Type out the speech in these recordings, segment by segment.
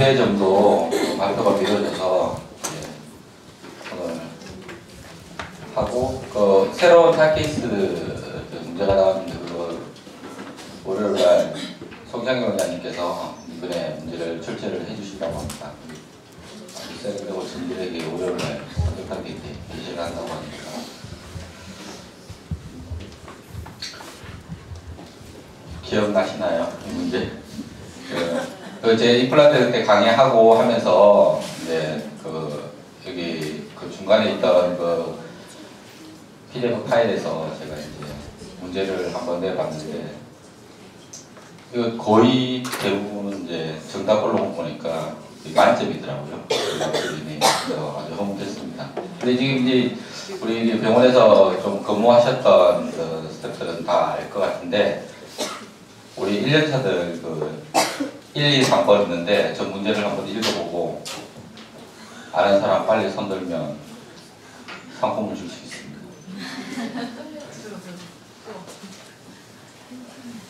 회 정도 발표가 미뤄져서 오늘 하고 그 새로운 타케이스 문제가 나왔는데 그거 월요일날 송창경 원장님께서 이번에 문제를 출제를 해주신다고 합니다. 그리고 전들에게 월요일날 선택하게 게시를 한다고 하니까 기억나시나요? 이 문제? 제 임플란트 그때 강의하고 하면서 이제 여기 중간에 있던 PDF 파일에서 제가 이제 문제를 한번 내봤는데 이거 거의 대부분은 이제 정답으로 보니까 만점이더라고요. 그래서 아주 허무했습니다. 근데 지금 이제 우리 병원에서 좀 근무하셨던 스태프들은 다 알 것 같은데 우리 1년차들 1, 2, 3번 있는데 저 문제를 한번 읽어보고 아는 사람 빨리 손들면 상품을 줄 수 있습니다.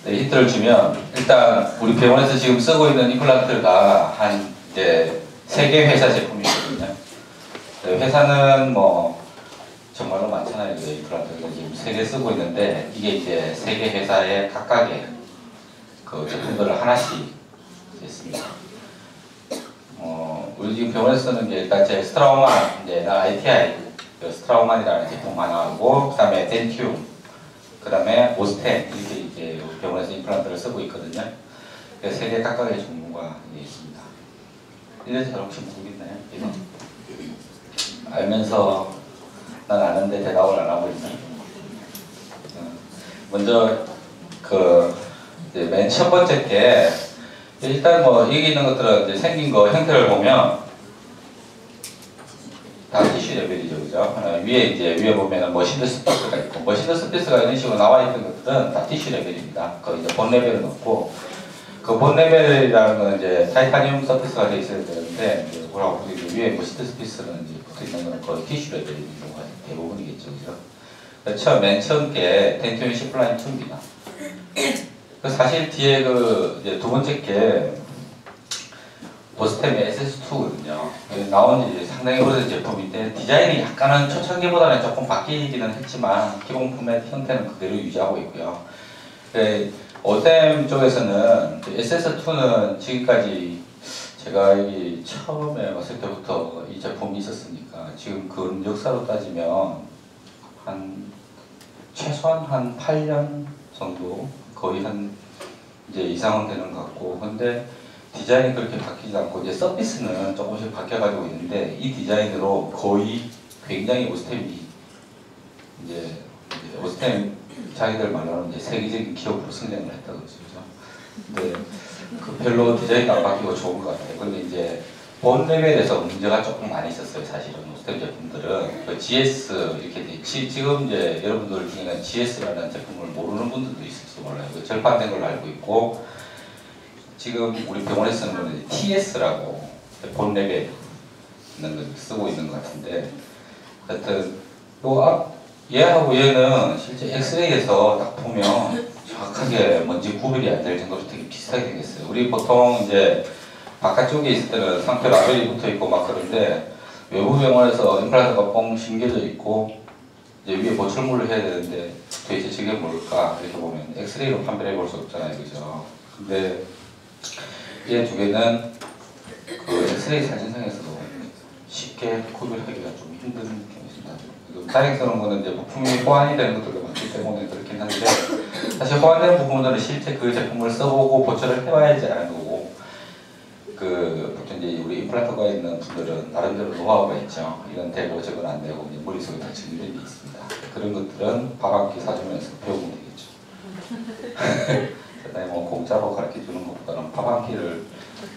네, 힌트를 주면 일단 우리 병원에서 지금 쓰고 있는 임플란트가 한 이제 3개 회사 제품이거든요. 네, 회사는 뭐 정말로 많잖아요. 임플란트가 지금 3개 쓰고 있는데 이게 이제 3개 회사의 각각의 그 제품들을 하나씩 있습니다. 우리 지금 병원에서 쓰는 게 일단 제 스트라우만, 이제 ITI 스트라우만이라는 제품 하나하고, 그 다음에 덴티움, 그 다음에 오스템 이렇게 이제 병원에서 임플란트를 쓰고 있거든요. 세 개 각각의 종류가 있습니다. 이래서 혹시 모르겠나요? 이거? 알면서 난 아는데 대답을 안 하고 있나요? 먼저 맨 첫 번째 게 일단 뭐 여기 있는 것들은 이제 생긴 거 형태를 보면 다 티슈 레벨이죠, 그죠? 위에 보면은 머신드 스피스가 있고 머신드 스피스가 이런 식으로 나와 있는 것들은 다 티슈 레벨입니다. 이제 본 레벨은 없고 그 본 레벨이라는 건 이제 타이타늄 서피스가 되어 있어야 되는데 뭐라고 위에 머신드 스피스는 이제 붙어 있는 건 거의 티슈 레벨인 경우가 대부분이겠죠, 그죠? 맨 처음 게 덴티움 시플라인 2입니다. 사실 뒤에 이제 두 번째 게 보스템의 SS2거든요. 나온 지 상당히 오래된 제품인데 디자인이 약간은 초창기보다는 조금 바뀌기는 했지만 기본 포맷 형태는 그대로 유지하고 있고요. 오셈 쪽에서는 SS2는 지금까지 제가 여기 처음에 왔을 때부터 이 제품이 있었으니까 지금 그 역사로 따지면 최소한 한 8년 정도 거의 이제 이상은 되는 것 같고, 근데 디자인이 그렇게 바뀌지 않고 이제 서피스는 조금씩 바뀌어가지고 있는데 이 디자인으로 거의 굉장히 오스템이 이제 오스템 자기들 말로는 이제 세계적인 기업으로 성장을 했다고 그러죠. 근데 별로 디자인도 안 바뀌고 좋은 것 같아요. 근데 이제 본 레벨에서 문제가 조금 많이 있었어요. 사실은 오스템 제품들은 GS 이렇게 지금 이제 여러분들 중에는 GS라는 제품을 모르는 분들도 있을지 몰라요. 절판된 걸로 알고 있고 지금 우리 병원에 쓰는 거는 TS라고 본 레벨 있는 걸 쓰고 있는 것 같은데 하여튼 얘하고 얘는 실제 엑스레이에서 딱 보면 정확하게 뭔지 구별이 안 될 정도로 되게 비슷하게 생겼어요. 우리 보통 이제 바깥쪽에 있을 때는 상표 라벨이 붙어 있고 막 그런데 외부 병원에서 임플란트가 뻥 심겨져 있고 이제 위에 보철물을 해야 되는데 도대체 저게 뭘까 이렇게 보면 엑스레이로 판별해 볼 수 없잖아요, 그죠? 근데 이 두 개는 엑스레이 사진상에서도 쉽게 구별하기가 좀 힘든 경우가 있습니다. 다행스러운 거는 이제 부품이 호환이 되는 것들도 많기 때문에 그렇긴 한데 사실 호환된 부분들은 실제 그 제품을 써보고 보철을 해봐야지 아는 거고 보통 이제 우리 임플란트가 있는 분들은 나름대로 노하우가 있죠. 이건 되고 저건 안 되고 이제 머릿속에 다 정리된 게 있습니다. 그런 것들은 밥 한 끼 사주면서 배우면 되겠죠. 그다음에 뭐 공짜로 가르쳐 주는 것보다는 밥 한 끼를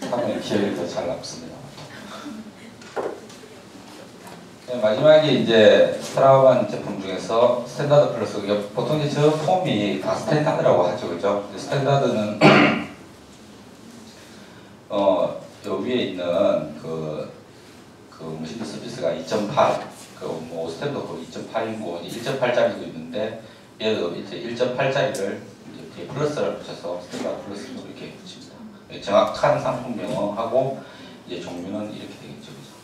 사면 기억이 더 잘 남습니다. 네, 마지막에 이제 스트라우만 제품 중에서 스탠다드 플러스 보통 이제 저 폼이 다 스탠다드라고 하죠, 그죠? 스탠다드는 요 위에 있는 머신드 서피스가 2.8, 뭐 오스템도 거의 2.8이고 1.8짜리도 있는데 얘도 이제 1.8짜리를 이제 플러스를 붙여서 스탠다드 플러스로 이렇게 붙입니다. 정확한 상품 명하고 이제 종류는 이렇게 되겠죠. 그죠?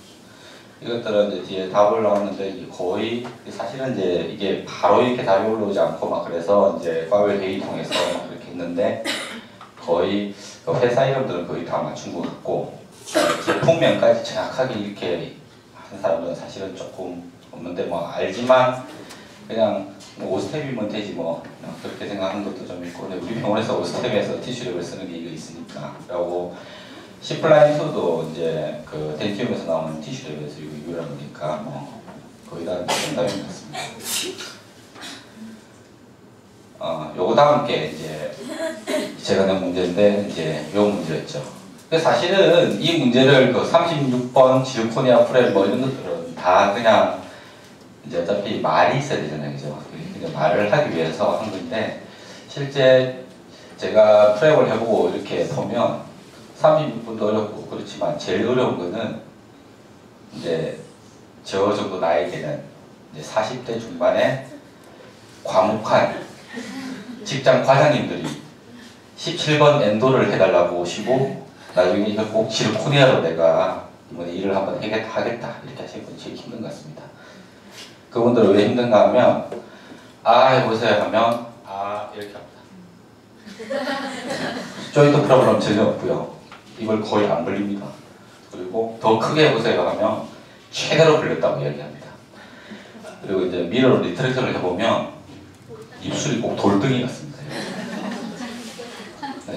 이것들은 이제 뒤에 답을 나왔는데 이게 거의 사실은 이제 이게 바로 이렇게 답이 올라오지 않고 막 그래서 이제 과외 회의 통해서 막 그렇게 했는데 거의 그 회사 이름들은 거의 다 맞춘 것 같고 제품명까지 정확하게 이렇게 하는 사람들은 사실은 조금 없는데 뭐 알지만 그냥 뭐 5스텝이면 되지 뭐 그렇게 생각하는 것도 좀 있고 근데 우리 병원에서 5스텝에서 티슈랩을 쓰는 게 이거 있으니까 라고 C플라인2도 이제 그 덴티움에서 나오는 티슈랩에서 이거 유일하니까 뭐 거의 다 정답인 것 같습니다. 요거 다음 게 이제 제가 낸 문제인데 이제 요 문제였죠. 근데 사실은 이 문제를 그 36번 지르코니아 프레 뭐 이런 것들은 다 그냥 이제 어차피 말이 있어야 되잖아요, 그죠? 그냥 말을 하기 위해서 한 건데 실제 제가 프랩을 해보고 이렇게 보면 36분도 어렵고 그렇지만 제일 어려운 거는 이제 저 정도 나이에는 이제 40대 중반에 과묵한 직장 과장님들이 17번 엔도를 해달라고 오시고 나중에 이거 꼭 지르코니아로 내가 이번에 일을 한번 하겠다 이렇게 하시는 분이 제일 힘든 것 같습니다. 그분들은 왜 힘든가 하면 해보세요 하면 이렇게 합니다. 조인트 프로그램 전혀 없고요. 입을 거의 안 벌립니다. 그리고 더 크게 해보세요 하면 최대로 벌렸다고 이야기합니다. 그리고 이제 미러로 리트렉션을 해보면 입술이 꼭 돌덩이 같습니다.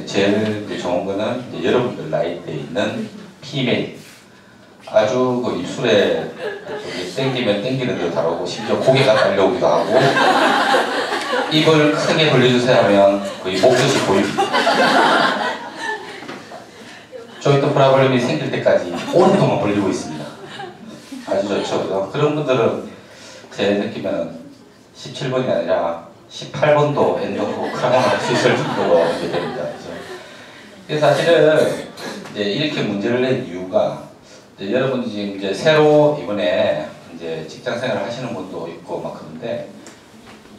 제일 좋은 거는 이제 여러분들 나이대에 있는 피메일 아주 그 입술에 땡기면 땡기는 대로 다루고 심지어 고개가 달려오기도 하고 입을 크게 벌려주세요 하면 거의 목젖이 보입니다. 조인트 프로블럼이 생길 때까지 오랫동안 벌리고 있습니다. 아주 좋죠. 그런 분들은 제 느낌에는 17번이 아니라 18번도 엔도로 크라운을 할 수 있을 정도로 이렇게 됩니다. 그래서 사실은 이제 이렇게 문제를 낸 이유가 이제 여러분이 지금 이제 새로 이번에 이제 직장 생활을 하시는 분도 있고 막 그런데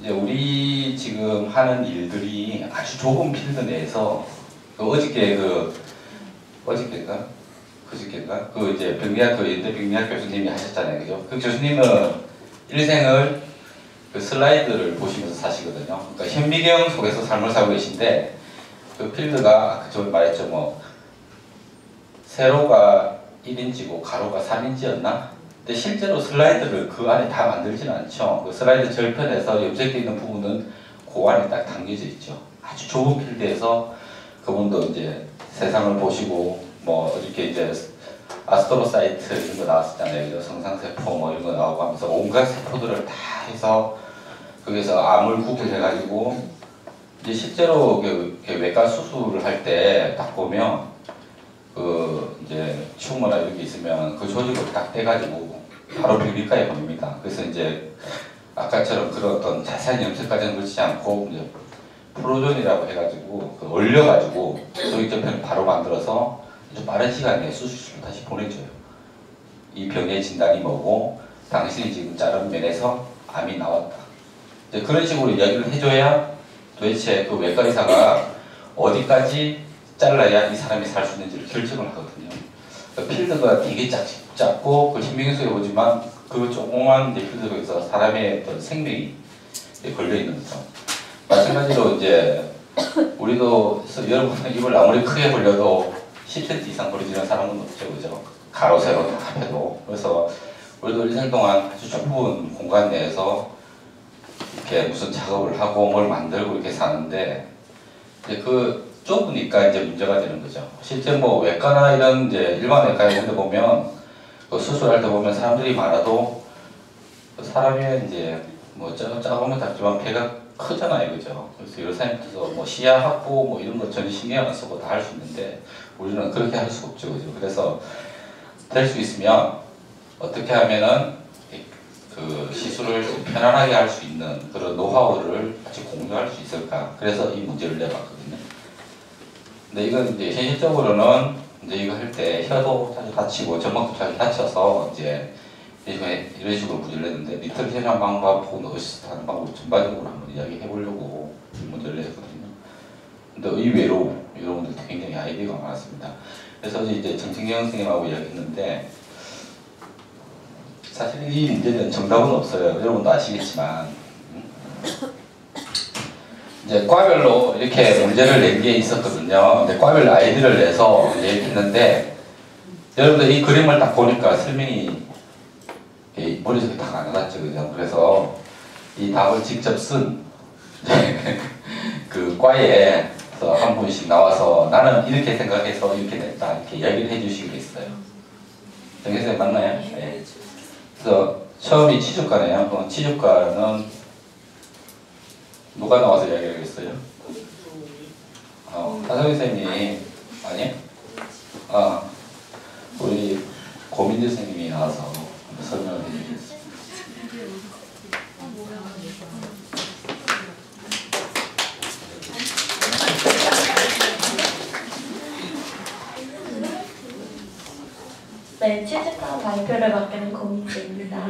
이제 우리 지금 하는 일들이 아주 좁은 필드 내에서 어저께인가 그 이제 병리학 연대 병리학 교수님이 하셨잖아요, 그죠? 그 교수님은 일생을 그 슬라이드를 보시면서 사시거든요. 그러니까 현미경 속에서 삶을 살고 계신데 그 필드가 아까 전에 말했죠, 뭐 세로가 1인치고 가로가 3인치였나? 근데 실제로 슬라이드를 그 안에 다 만들지는 않죠. 그 슬라이드 절편에서 염색되어 있는 부분은 그 안에 딱 담겨져 있죠. 아주 좁은 필드에서 그분도 이제 세상을 보시고 뭐 이렇게 이제 아스트로사이트 이런 거 나왔었잖아요. 성상세포 뭐 이런 거 나오고 하면서 온갖 세포들을 다 해서 거기서 암을 구별해가지고 이제 실제로 외과 수술을 할 때 딱 보면 그 이제 튜머나 이런 게 있으면 그 조직을 딱 떼가지고 바로 병리과에 보냅니다. 그래서 이제 아까처럼 그런 어떤 자세한 염색까지는 그렇지 않고 이제 프로존이라고 해가지고 그 얼려가지고 조직절편을 바로 만들어서 아주 빠른 시간에 수술실로 다시 보내줘요. 이 병의 진단이 뭐고 당신이 지금 자른 면에서 암이 나왔다. 이제 그런 식으로 이야기를 해줘야 도대체 그 외과 의사가 어디까지 잘라야 이 사람이 살 수 있는지를 결정을 하거든요. 그 필드가 되게 작고 그 신경이 쓰여 보지만 그 조그만 필드 속에서 사람의 어떤 생명이 걸려 있는 거죠. 마찬가지로 이제 우리도 여러분은 입을 아무리 크게 벌려도 10cm 이상 벌어지는 사람은 없죠, 그죠? 가로 세로 다 합해도. 그래서 우리도 일생 동안 아주 좁은 공간 내에서 이렇게 무슨 작업을 하고 뭘 만들고 이렇게 사는데 이제 그 좁으니까 이제 문제가 되는 거죠. 실제 뭐 외과나 이런 이제 일반 외과 이런 데 보면 그 수술할 때 보면 사람들이 많아도 그 사람이 이제 뭐 작으면 작지만 배가 크잖아요, 그죠? 그래서 여러 사람께서 뭐 시야 확보 뭐 이런 거 전혀 신경 안 쓰고 다 할 수 있는데 우리는 그렇게 할 수 없죠, 그죠? 그래서 될 수 있으면 어떻게 하면은 그 시술을 편안하게 할 수 있는 그런 노하우를 같이 공유할 수 있을까? 그래서 이 문제를 내봤거든요. 근데 이건 이제 현실적으로는 이제 이거 할 때 혀도 자주 다치고 점막도 자주 다쳐서 이제 이런 식으로 문제를 냈는데 리틀 현황 방법 혹은 어시스트하는 방법을 전반적으로 한번 이야기해 보려고 문제를 냈거든요. 근데 의외로 여러분들 굉장히 아이디어가 많았습니다. 그래서 이제 정진경 선생님하고 이야기했는데 사실 이 문제는 정답은 없어요. 여러분도 아시겠지만 이제 과별로 이렇게 문제를 낸 게 있었거든요. 근데 과별로 아이디를 내서 얘기했는데 여러분들 이 그림을 딱 보니까 설명이 머릿속에 딱 안 와닿죠, 그죠? 그래서 이 답을 직접 쓴 그 과에서 한 분씩 나와서 나는 이렇게 생각해서 이렇게 냈다 이렇게 이야기를 해주시기로 했어요. 정 선생님 맞나요? 네. 그래서 처음이 치주과네요. 그럼 치주과는 누가 나와서 이야기를 했어요? 하성희 선생님이 아니? 우리 고민재 선생님이 나와서 설명을 해주셨습니다. 네, 치즈과 발표를 맡게 된 고민재입니다.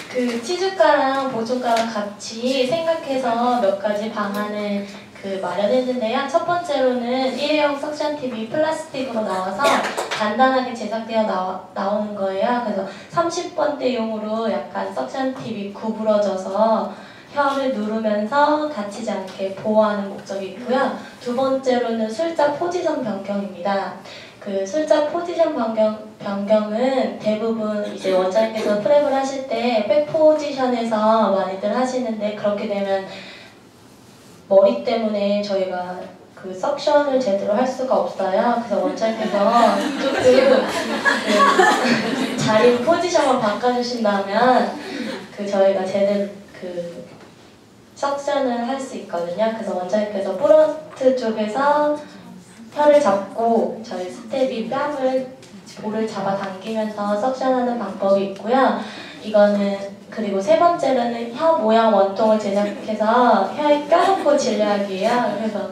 그 치즈과랑 보조과랑 같이 생각해서 몇 가지 방안을 마련했는데요. 첫 번째로는 일회용 석션 팁이 플라스틱으로 나와서 간단하게 제작되어 나오는 거예요. 그래서 30번대용으로 약간 석션 팁이 구부러져서 혀를 누르면서 다치지 않게 보호하는 목적이 있고요. 두 번째로는 술자 포지션 변경입니다. 그 술자 포지션 변경은 대부분 이제 원장님께서 프랩을 하실 때 백 포지션에서 많이들 하시는데 그렇게 되면 머리 때문에 저희가 그 석션을 제대로 할 수가 없어요. 그래서 원장님께서 조금 그 자리 포지션만 바꿔주신다면 저희가 제대로 석션을 할 수 있거든요. 그래서 원장님께서 프론트 쪽에서 혀를 잡고 저희 스텝이 볼을 잡아당기면서 석션하는 방법이 있고요. 이거는 그리고 세 번째로는 혀 모양 원통을 제작해서 혀에 껴놓고 진료하기예요. 그래서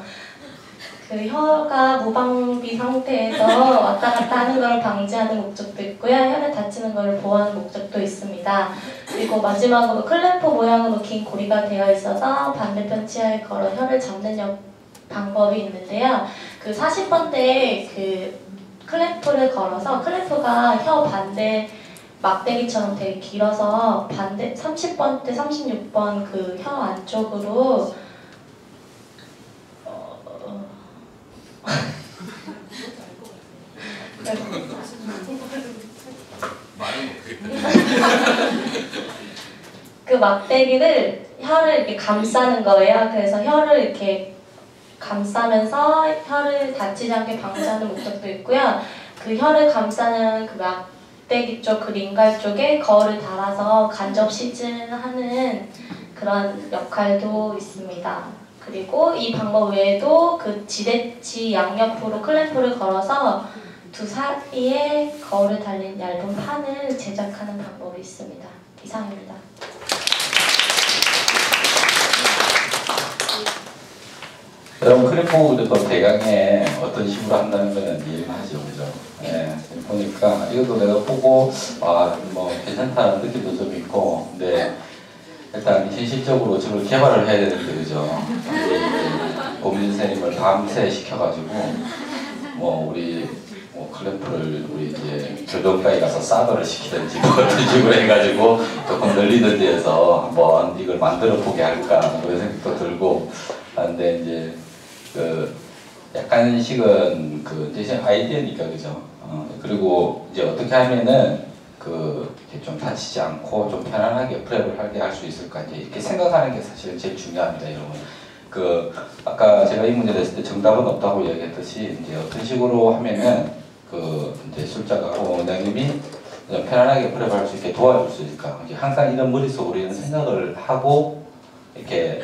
그 혀가 무방비 상태에서 왔다 갔다 하는 걸 방지하는 목적도 있고요. 혀를 다치는 걸 보호하는 목적도 있습니다. 그리고 마지막으로 클램프 모양으로 긴 고리가 되어 있어서 반대편 치아에 걸어 혀를 잡는 방법이 있는데요. 그 40번대에 그 클램프를 걸어서 클램프가 혀 반대 막대기처럼 되게 길어서 반대 30번대, 36번 그 혀 안쪽으로 그 막대기를 혀를 이렇게 감싸는 거예요. 그래서 혀를 이렇게 감싸면서 혀를 다치지 않게 방지하는 목적도 있고요. 그 혀를 감싸는 그 막대기 쪽, 그 링갈 쪽에 거울을 달아서 간접 시즌하는 그런 역할도 있습니다. 그리고 이 방법 외에도 그 지대치 양옆으로 클램프를 걸어서 두 사이에 거울을 달린 얇은 판을 제작하는 방법이 있습니다. 이상입니다. 여러분 클램프도 대강에 어떤 식으로 한다는 거는 이해는 하죠, 그죠? 예, 보니까 이것도 내가 보고 뭐 괜찮다는 느낌도 좀 있고, 근데 일단 현실적으로 저걸 개발을 해야 되는데, 그죠? 고민 선생님을 밤새 시켜가지고 우리 클램프를 우리 이제 교정과에 가서 사더를 시키든지 뭐 어떤 식으로 해가지고 조금 늘리든지 해서 한번 이걸 만들어 보게 할까 그런 생각도 들고 하는데, 이제 약간씩은 이제 아이디어니까, 그죠? 그리고 이제 어떻게 하면은 이렇게 좀 다치지 않고 좀 편안하게 프랩을 하게 할 수 있을까, 이제 이렇게 생각하는 게 사실은 제일 중요합니다, 여러분. 아까 제가 이 문제 냈을 때 정답은 없다고 이야기했듯이, 이제 어떤 식으로 하면은 이제 술자가 원장님이 편안하게 프랩을 할 수 있게 도와줄 수 있을까. 이제 항상 이런 머릿속으로 이런 생각을 하고 이렇게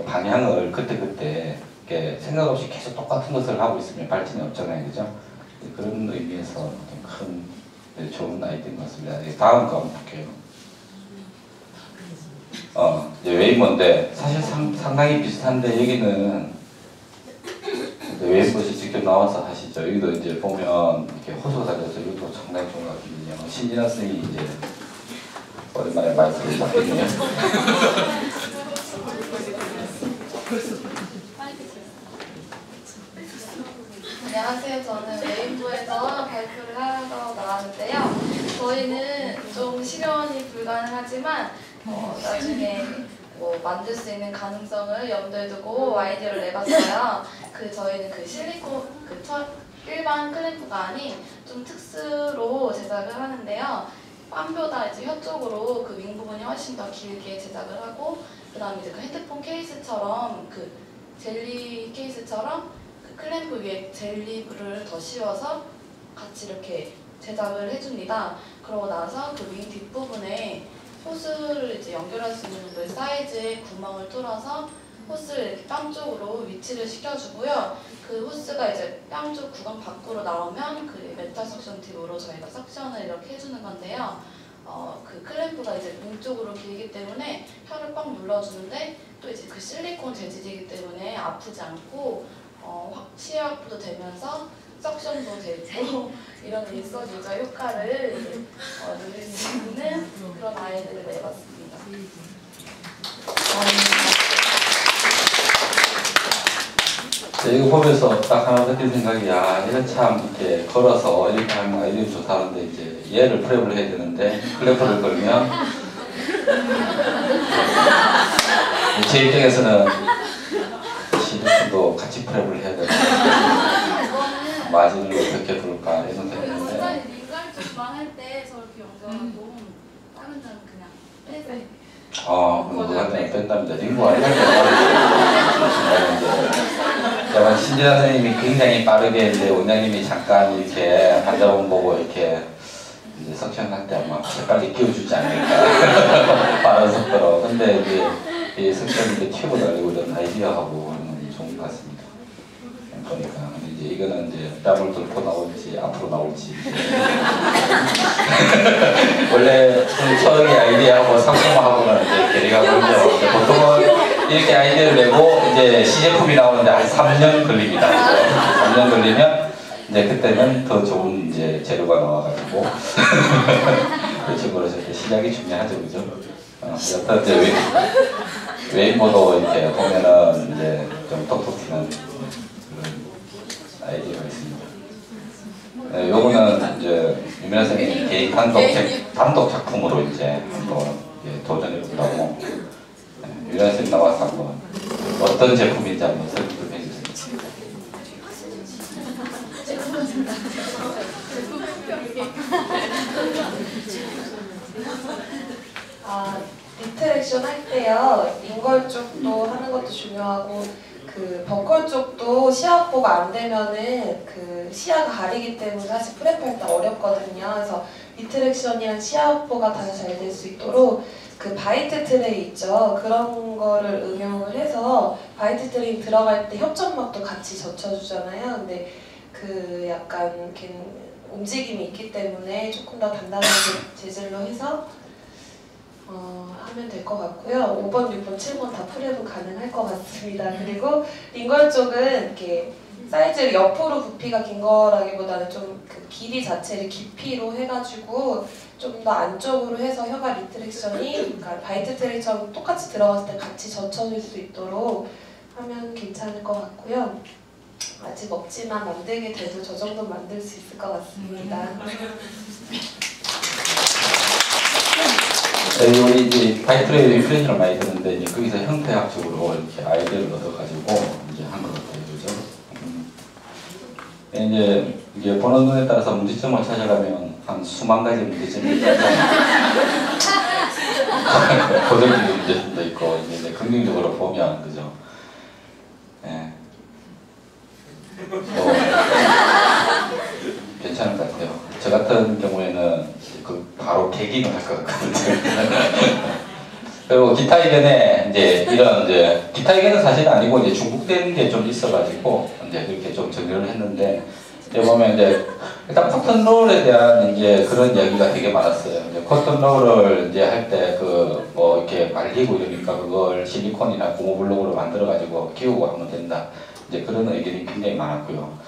방향을 그때그때 이렇게 생각 없이 계속 똑같은 것을 하고 있으면 발전이 없잖아요, 그죠? 그런 의미에서 큰 좋은 아이디어인 것 같습니다. 다음 거 한번 볼게요. 이제 웨이모인데 사실 상당히 비슷한데, 여기는 웨이모에서 직접 나와서 하시죠. 여기도 이제 보면 이렇게 호소가 달려서 이것도 상당히 좋은 것 같거든요. 신진아 선생님이 이제 오랜만에 마이크를 잡거든요. 안녕하세요. 저는 레인보에서 발표를 하러 나왔는데요. 저희는 좀 실현이 불가능하지만 나중에 뭐 만들 수 있는 가능성을 염두에 두고 아이디어를 내봤어요. 저희는 실리콘 일반 클램프가 아닌 좀 특수로 제작을 하는데요. 뺨보다 이제 혀 쪽으로 윙 부분이 훨씬 더 길게 제작을 하고, 그다음에 이제 핸드폰 케이스처럼 젤리 케이스처럼 클램프 위에 젤리를 더 씌워서 같이 이렇게 제작을 해줍니다. 그러고 나서 윙 뒷부분에 호스를 이제 연결할 수 있는 정도의 사이즈의 구멍을 뚫어서 호스를 이렇게 뺨 쪽으로 위치를 시켜주고요. 그 호스가 이제 뺨 쪽 구강 밖으로 나오면 메탈 석션 팁으로 저희가 석션을 이렇게 해주는 건데요. 클램프가 이제 윙 쪽으로 길기 때문에 혀를 꽉 눌러주는데, 또 이제 실리콘 재질이기 때문에 아프지 않고 치아 확보도 되면서 석션도 되고 이런 일석 유자 효과를 누릴 수 있는 그런 아이들을 내봤습니다. 이거 보면서 딱 하나 느낀 생각이, 이거 참 이렇게 걸어서 이렇게 하면 아이디어 좋다는데 이제 얘를 프랩을 해야 되는데 클래프를 걸면 제 입장에서는 시리콘도 같이 프랩을 해야 되는데 마진을 어떻게 둘까 이런 생각인데. 민간 쪽만 할 때 저렇게 연결하고 다른 데는 그냥 빼서. 그거는 뺀답니다. 링고 할 때 약간 신진아 선생님이 굉장히 빠르게 이제 원장님이 잠깐 이렇게 환자분 보고 이렇게 이제 석션할 때 아마 빨리 끼워주지 않을까 빠른 속도로. 근데 이제 이 석션 이제 튜브 달리고 이런 아이디어하고 좋은 것 같습니다. 보니까. 근데 이제 이거는 이제 뺨을 뚫고 나올지 앞으로 나올지 원래 처음에 아이디어하고 상품화하고는 이제 괴리가 걸죠. 보통은 이렇게 아이디어를 내고 이제 시제품이 나오는데 한 3년 걸립니다. 3년 걸리면 이제 그때는 더 좋은 이제 재료가 나와가지고 그렇죠. 그래서 시작이 중요하죠, 그죠? 여튼 이제 웨이보도 이렇게 보면은 이제 좀 톡톡 튀는 아이디어가 있습니다. 요거는 이제 유민아 선생님 개인 단독 작품으로 이제 한번 도전해보려고 유민아 선생님 나와서 한번 어떤 제품인지 한번 설명 좀 해주세요. 리트렉션 할 때요, 링걸 쪽도 하는 것도 중요하고 버컬 쪽도 시야 확보가 안 되면은 시야가 가리기 때문에 사실 프랩할 때 어렵거든요. 그래서 리트렉션이랑 시야 확보가 다 잘 될 수 있도록 바이트 트레이 있죠. 그런 거를 응용을 해서 바이트 트레이 들어갈 때 협점막도 같이 젖혀주잖아요. 근데 약간 움직임이 있기 때문에 조금 더 단단한 재질로 해서 하면 될 것 같고요. 5번, 6번, 7번 다 프랩은 가능할 것 같습니다. 그리고 링걸 쪽은 이렇게 사이즈를 옆으로 부피가 긴 거라기보다는 좀 길이 자체를 깊이로 해가지고 좀 더 안쪽으로 해서 혀가 리트렉션이 바이트 트레이처럼 똑같이 들어갔을 때 같이 젖혀줄 수 있도록 하면 괜찮을 것 같고요. 아직 없지만 만들게 돼도 저 정도 만들 수 있을 것 같습니다. 우리 이제 바이트레이 리프레션을 많이 듣는데 이제 거기서 형태학적으로 이렇게 아이디어를 얻어가지고 이제 한 것 같아요, 그죠? 이제 보는 눈에 따라서 문제점을 찾아가면 한 수만 가지 문제점이 있어서 고정적인 문제점도 있고 이제 긍정적으로 보면 그죠? 괜찮을 것 같아요. 저 같은 경우에는 바로 계기는 할 것 같거든요. 그리고 기타 의견에 이제 이런 기타 의견은 사실 아니고 이제 중복된 게 좀 있어가지고 이제 그렇게 좀 정리를 했는데 이제 보면 이제 일단 코튼롤에 대한 이제 그런 이야기가 되게 많았어요. 이제 코튼롤을 이제 할 때 뭐 이렇게 말리고 이러니까 그걸 실리콘이나 고무블록으로 만들어가지고 끼우고 하면 된다. 이제 그런 의견이 굉장히 많았고요.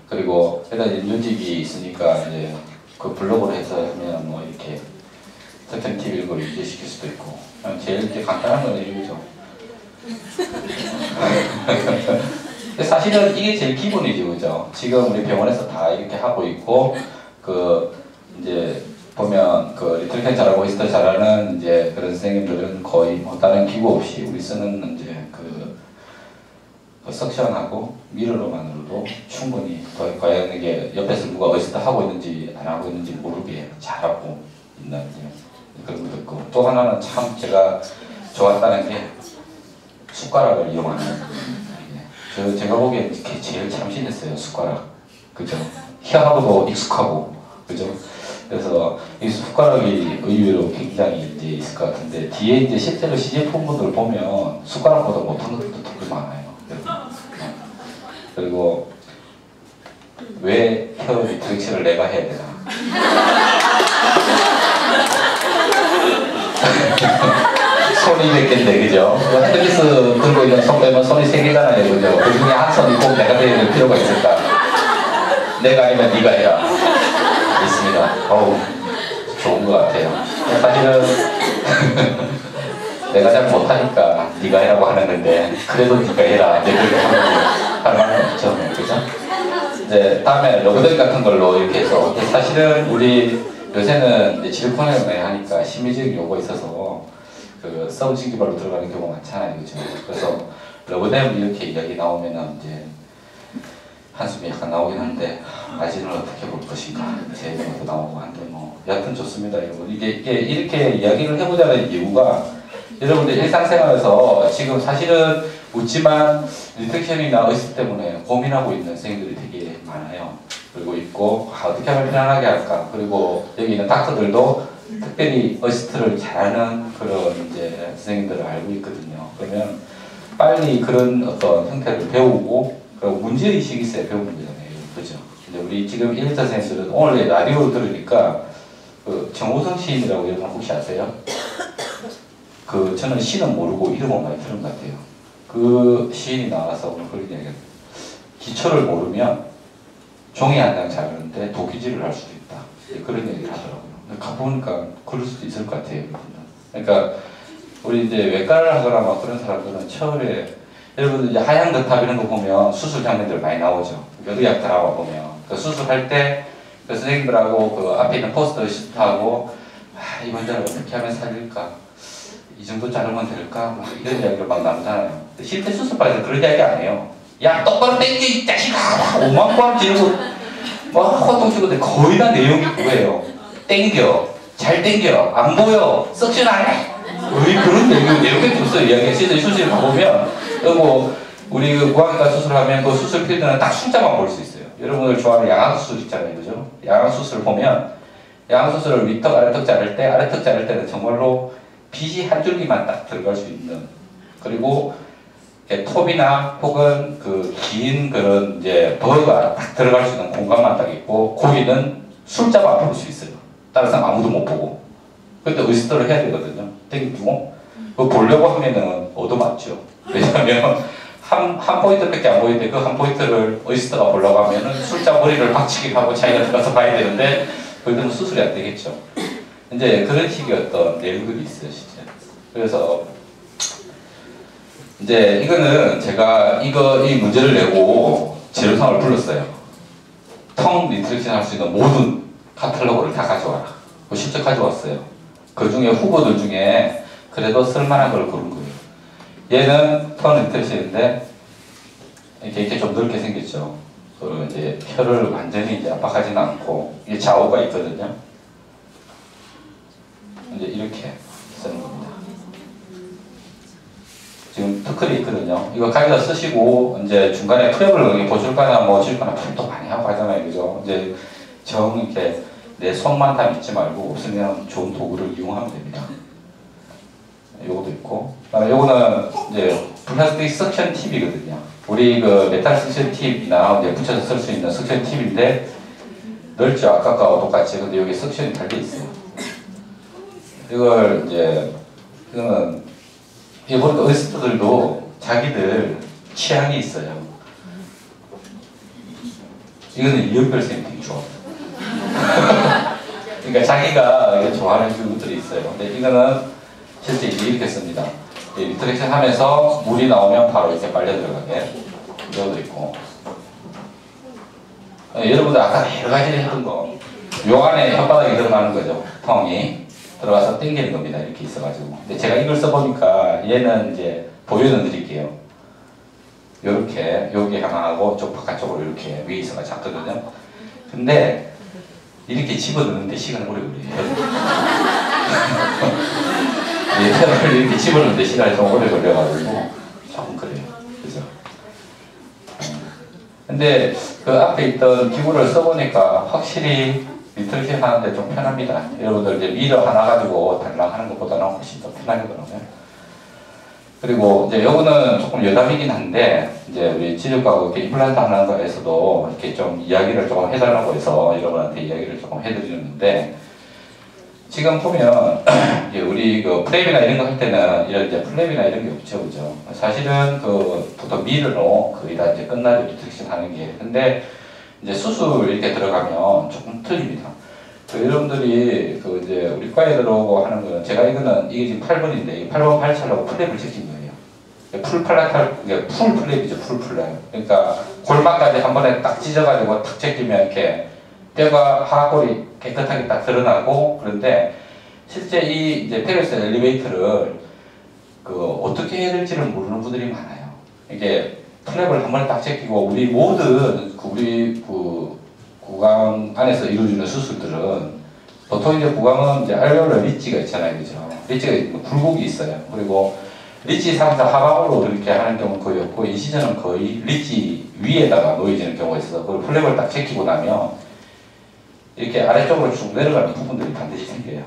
그리고 일단 연료집이 있으니까 이제 그 블록으로 해서 하면 뭐 이렇게 석션 TV 걸 유지시킬 수도 있고, 제일 이렇게 간단한 건 이거죠. 근데 사실은 이게 제일 기본이죠, 그죠? 지금 우리 병원에서 다 이렇게 하고 있고, 이제 보면 리틀캔 잘하고 이스터 잘하는 이제 그런 선생님들은 거의 뭐 다른 기구 없이 우리 쓰는 이제 석션하고 미러로만으로도 충분히 과연 이게 옆에서 누가 어시스트 하고 있는지 안 하고 있는지 모르게 잘하고 있는 이제 그런 것도 있고, 또 하나는 참 제가 좋았다는 게 숟가락을 이용하는. 제가 보기엔 그게 제일 참신했어요, 숟가락. 그죠? 희한하고도 익숙하고, 그죠? 그래서 이 숟가락이 의외로 굉장히 이제 있을 것 같은데, 뒤에 이제 실제로 시제품분들 보면 숟가락보다 못한 것도 되게 많아요. 그리고 왜 헤어 리트렉션을 내가 해야 되나? 손이 몇 개인데, 그죠? 핸드피스 들고 있는 손 빼면 손이 3개잖아요, 그죠? 그 중에 한 손이 꼭 내가 될 필요가 있을까? 내가 아니면 네가 해라. 있습니다. 어우, 좋은 것 같아요. 사실은 내가 잘 못하니까 네가 해라고 하는 건데, 그래도 네가 해라. 이제 그렇게 하는 건 없죠, 그죠? 이제 다음에 로고들 같은 걸로 이렇게 해서, 사실은 우리 요새는 이제 질문을 많이 하니까 심리적인 요구가 있어서 서브진 기발로 들어가는 경우가 많잖아요, 그죠? 그래서 러브댐 이렇게 이야기 나오면은 이제 한숨이 약간 나오긴 하는데, 마진을 어떻게 볼 것인가, 제 얘기도 나오고 한데, 뭐 여하튼 좋습니다, 여러분. 이게 이렇게 이야기를 해보자는 이유가, 여러분들 일상생활에서 지금 사실은 묻지만 리텍션이나 어시스트 때문에 고민하고 있는 선생님들이 되게 많아요. 그리고 있고, 어떻게 하면 편안하게 할까. 그리고 여기 있는 닥터들도 특별히 어시스트를 잘하는 그런 이제 선생님들을 알고 있거든요. 그러면 빨리 그런 어떤 형태를 배우고, 그리고 문제의식이 있어야 배우는 거잖아요. 그죠? 근데 우리 지금 1차 선생님들은 오늘 라디오 들으니까 정우성 시인이라고 여러분 혹시 아세요? 저는 시는 모르고 이름은 많이 들은 것 같아요. 그 시인이 나와서 오늘 그런 이야기를, 기초를 모르면 종이 한 장 자르는데 도끼질을 할 수도 있다. 그런 얘기를 하더라고요. 가보니까 그럴 수도 있을 것 같아요. 그러니까 우리 이제 외과를 하거나 막 그런 사람들은 처음에, 여러분들 이제 하얀 거탑 이런 거 보면 수술 장면들 많이 나오죠. 의학 드라마 보면 수술할 때 선생님들하고 앞에 있는 포스터 시트하고, 이 환자를 어떻게 하면 살릴까, 이 정도 자르면 될까, 막 이런 이야기를 막 나누잖아요. 실제 수술방에서 그런 이야기 안 해요. 야, 똑바로 땡겨 이 자식아! 오만번 지르고 막 호통 치고, 거의 다 내용이 그거예요. 땡겨, 잘 땡겨, 안 보여, 석션 안 해. 우리 그런 내용이 없어요. 이야기 실제 수술을 가보면, 그리고 우리 고양이과 수술하면 그 수술 필드는 딱 숫자만 볼 수 있어요. 여러분들 좋아하는 양악수술 있잖아요, 그죠? 양악수술 보면, 양악수술을 윗턱 아래턱 자를 때, 아래턱 자를 때는 정말로 빗이 한 줄기만 딱 들어갈 수 있는, 그리고 톱이나 혹은 긴 그런 이제 버가 딱 들어갈 수 있는 공간만 딱 있고, 거기는 숫자만 볼 수 있어요. 다른 사람 아무도 못 보고. 그때 의스터를 해야 되거든요. 땡기고. 그거 보려고 하면은 얻어맞죠. 왜냐하면 한 포인트밖에 안 보이는데, 그 한 포인트를 의스터가 보려고 하면은 숫자 머리를 박치기 하고 자기가 들어가서 봐야 되는데, 그때는 수술이 안 되겠죠. 이제 그런 식의 어떤 내용들이 있어요, 진짜. 그래서 이제 이거는 제가 이 문제를 내고 재료상을 불렀어요. 텅 리트렉션 할 수 있는 모든 카탈로그를 다 가져와라. 실제 가져왔어요. 그 중에 후보들 중에 그래도 쓸만한 걸 고른 거예요. 얘는 텅 리트렉션인데 이렇게 좀 넓게 생겼죠. 이제 혀를 완전히 이제 압박하지는 않고, 이게 좌우가 있거든요. 이제 이렇게 쓰는 겁니다. 지금 터클이 있거든요. 이거 가져다 쓰시고, 이제 중간에 프랩을 보줄거나 뭐 줄거나 프랩도 많이 하고 하잖아요, 그죠? 이제 이렇게 내 손만 다 믿지 말고 없으면 좋은 도구를 이용하면 됩니다. 요것도 있고, 그다음에 요거는 이제 플라스틱 석션 팁이거든요. 우리 메탈 석션 팁이나 이제 붙여서 쓸 수 있는 석션 팁인데, 넓죠, 아까와 똑같이. 근데 여기 석션이 달려 있어요. 이걸 이제, 이거는 보니까 어시스트들도 자기들 취향이 있어요. 이거는 이연별 쌤이 되게 좋아. 그러니까 자기가 좋아하는 기구들이 있어요. 근데 이거는 실제 이렇게 씁니다. 리트렉션 하면서 물이 나오면 바로 이렇게 빨려 들어가게. 뼈도 있고. 여러분들 아까 여러 가지 했던 거. 요 안에 혓바닥에 들어가는 거죠. 텅이 들어가서 당기는 겁니다. 이렇게 있어가지고. 근데 제가 이걸 써보니까 얘는 이제 보여는 드릴게요. 요렇게 여기 하나 하고 쪽 바깥쪽으로 이렇게 위에 있어가 잡거든요. 근데 이렇게 집어넣는데 시간이 오래 걸려요. 뼈를 이렇게 집어넣는데 시간이 좀 오래 걸려가지고 조금 그래요. 그죠? 근데 그 앞에 있던 기구를 써보니까 확실히 리틀십 하는데 좀 편합니다. 여러분들 이제 미러 하나 가지고 달랑 하는 것보다는 훨씬 더 편하거든요. 그리고 이제 요거는 조금 여담이긴 한데, 이제 우리 치료과고 이렇게 임플란트 하는 거에서도 이렇게 좀 이야기를 조금 해달라고 해서 여러분한테 이야기를 조금 해드리는데, 지금 보면 이제 우리 그 프랩이나 이런 거 할 때는 이런 이제 플랩이나 이런 게 없죠, 그죠? 사실은 그 보통 미러로 거의 다 이제 끝나죠, 리텍션 하는 게. 근데 이제 수술 이렇게 들어가면 조금 틀립니다. 그 여러분들이 그 이제 우리 과에 들어오고 하는 거는, 제가 이거는 이게 지금 8번인데 이 8번 발차려고 플랩을 찍힌 거예요. 풀 팔라탈, 이게 풀 플랩이죠, 풀 플랩. 그러니까 골반까지 한 번에 딱 찢어가지고 탁 제끼면 이렇게 뼈가 하골이 깨끗하게 딱 드러나고. 그런데 실제 이 이제 페리스 엘리베이터를 그 어떻게 해야 될지를 모르는 분들이 많아요. 이게 플랩을 한 번에 딱 제끼고, 우리 모든 우리 그 구강 안에서 이루어지는 수술들은 보통 이제 구강은 이제 알베올라 리치가 있잖아요, 그죠? 리치가 굴곡이 있어요. 그리고 리치 상에서 하방으로 이렇게 하는 경우는 거의 없고, 인시전은 거의 리치 위에다가 놓여지는 경우가 있어서 그걸 플랩을 딱 제끼고 나면 이렇게 아래쪽으로 쭉 내려가는 부분들이 반드시 생겨요.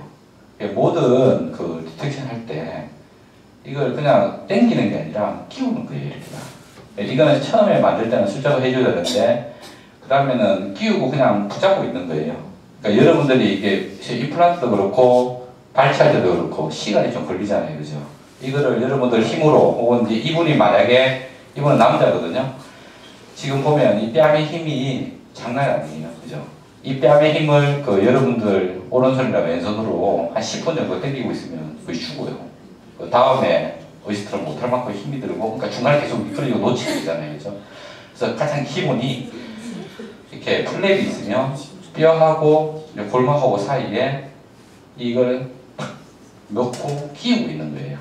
모든 그 디텍션 할 때 이걸 그냥 당기는 게 아니라 끼우는 거예요, 이렇게. 이거는 처음에 만들 때는 수작을 해줘야 되는데, 그 다음에는 끼우고 그냥 붙잡고 있는 거예요. 그러니까 여러분들이 이게 임플란트도 그렇고 발치할 때도 그렇고 시간이 좀 걸리잖아요, 그죠? 이거를 여러분들 힘으로, 혹은 이제 이분이 만약에, 이분은 남자거든요. 지금 보면 이 뺨의 힘이 장난이 아니에요, 그죠? 이 뺨의 힘을 그 여러분들 오른손이나 왼손으로 한 10분 정도 당기고 있으면 거의 죽어요. 그 다음에 어시스트를 못할 만큼 힘이 들고, 그러니까 중간에 계속 미끄러지고 놓치게 되잖아요, 그죠? 그래서 가장 기본이 이렇게 플랩이 있으면 뼈하고 골막하고 사이에 이걸 넣고 끼우고 있는 거예요.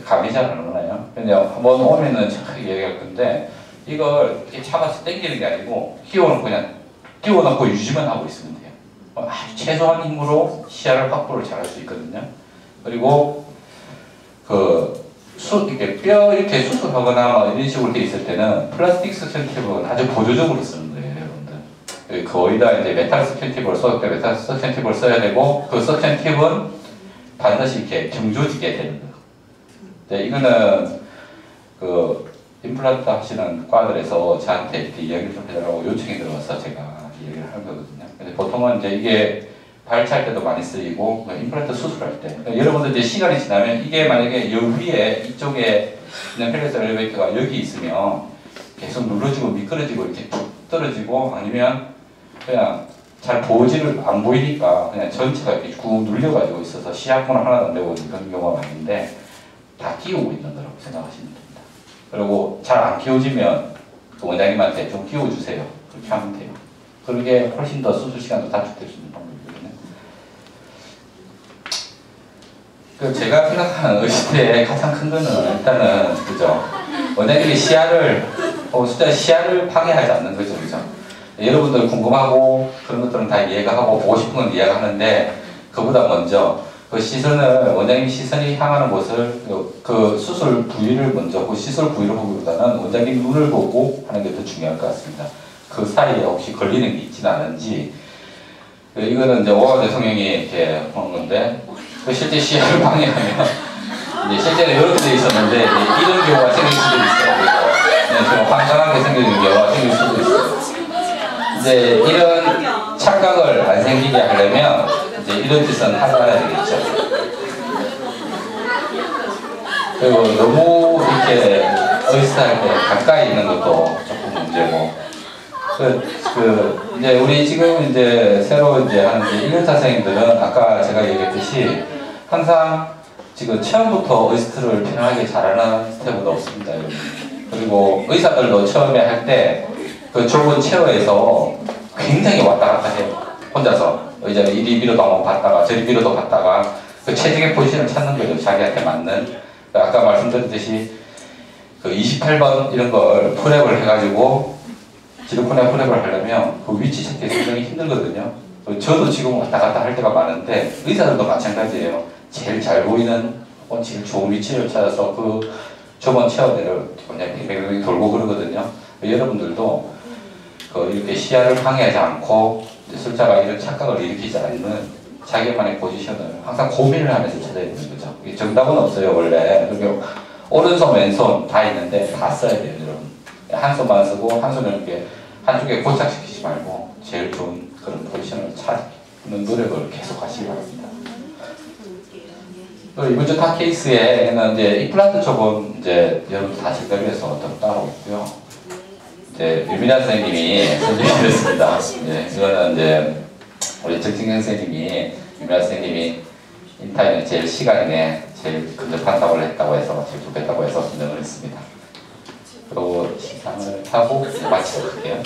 감이 잘 안 오나요? 근데 한번 오면은 정확하게 얘기할 건데, 이걸 이렇게 잡아서 당기는 게 아니고 끼워놓고 그냥 끼워놓고 유지만 하고 있으면 돼요. 아주 최소한 힘으로 시야를 확보를 잘 할 수 있거든요. 그리고 이렇게 뼈 이렇게 수술하거나 이런 식으로 돼 있을 때는 플라스틱 석션 팁은 아주 보조적으로 쓰는 거예요, 여러분들. 거의 다 이제 메탈 석션 팁을 써야 돼, 메탈 석션 팁을 써야 되고, 그 석션 팁은 반드시 이렇게 경조지게 되는 거예요. 네, 이거는 그 임플란트 하시는 과들에서 저한테 이렇게 이야기를 좀 해달라고 요청이 들어와서 제가 이야기를 하는 거거든요. 근데 보통은 이제 이게 발치할 때도 많이 쓰이고, 임플란트 수술할 때. 그러니까 여러분들 이제 시간이 지나면 이게 만약에 여기 위에 이쪽에 있는 페리스 엘리베이터가 여기 있으면 계속 눌러지고 미끄러지고 이렇게 툭 떨어지고, 아니면 그냥 잘 보지를 안 보이니까 그냥 전체가 이렇게 꾹 눌려가지고 있어서 시약분을 하나도 안 되고 이런 경우가 많은데, 다 끼우고 있는 거라고 생각하시면 됩니다. 그리고 잘 안 끼워지면 그 원장님한테 좀 끼워주세요. 그렇게 하면 돼요. 그러게 훨씬 더 수술 시간도 단축될 수 있는 방법이거든요. 그 제가 생각하는 의식의 가장 큰 거는 일단은, 그죠? 원장님이 시야를 방해하지 않는 거죠, 그죠? 여러분들 궁금하고 그런 것들은 다 이해가 하고 보고 싶은 건 이해가 하는데, 그보다 먼저 그 시선을, 원장님 시선이 향하는 곳을, 그 수술 부위를 먼저, 그 시술 부위를 보기보다는 원장님 눈을 보고 하는 게 더 중요할 것 같습니다. 그 사이에 혹시 걸리는 게 있지는 않은지. 이거는 이제 오하우 대통령이 이렇게 하는 건데, 그 실제 시야를 방해하면, 이제 실제로 이렇게 돼 있었는데, 이런 경우가 생길 수도 있어요. 그래서 좀 황당하게 생기는 경우가 생길 수도 있어요. 이제 이런 착각을 안 생기게 하려면, 이제 이런 짓은 하지 말아야 되겠죠. 그리고 너무 이렇게 어이스트할 때 가까이 있는 것도 조금 문제고. 이제 우리 지금 이제 새로 이제 하는 이제 1년차 선생님들은 아까 제가 얘기했듯이 항상 지금 처음부터 어이스트를 편하게 잘하는 스텝은 없습니다, 여러분. 그리고 의사들도 처음에 할 때 그 좁은 체어에서 굉장히 왔다 갔다 해요. 혼자서 의자를 이리 위로도 한번 봤다가 저리 위로도 봤다가 그 최적의 포지션을 찾는 거죠. 자기한테 맞는. 아까 말씀드렸듯이 그 28번 이런 걸 프랩을 해가지고 지르코니아 프랩을 하려면 그 위치 찾기 굉장히 힘들거든요. 저도 지금 왔다 갔다 할 때가 많은데 의사들도 마찬가지예요. 제일 잘 보이는 제일 좋은 위치를 찾아서 그 좁은 체어대를 그냥 뱅뱅뱅 돌고 그러거든요. 여러분들도 이렇게 시야를 방해하지 않고 술자가 이런 착각을 일으키지 않는 자기만의 포지션을 항상 고민을 하면서 찾아야 되는 거죠. 이게 정답은 없어요 원래. 그리고 오른손 왼손 다 있는데 다 써야 돼요 여러분. 한 손만 쓰고 한 손을 이렇게 한쪽에 고착시키지 말고 제일 좋은 그런 포지션을 찾는 노력을 계속 하시기 바랍니다. 이번 주 타 케이스에는 이제 임플란트 쪽은 이제 여러분 다 질병에서 따로 있고요. 이제 유민아 선생님이 선생님이었습니다. 이거는 이제 우리 정진경 선생님이 유민아 선생님이 인타임에 제일 시간에 제일 근접한 답을 했다고 해서 제일 좋겠다고 해서 선정을 했습니다. 그리고 시상을 하고 마치도록 할게요.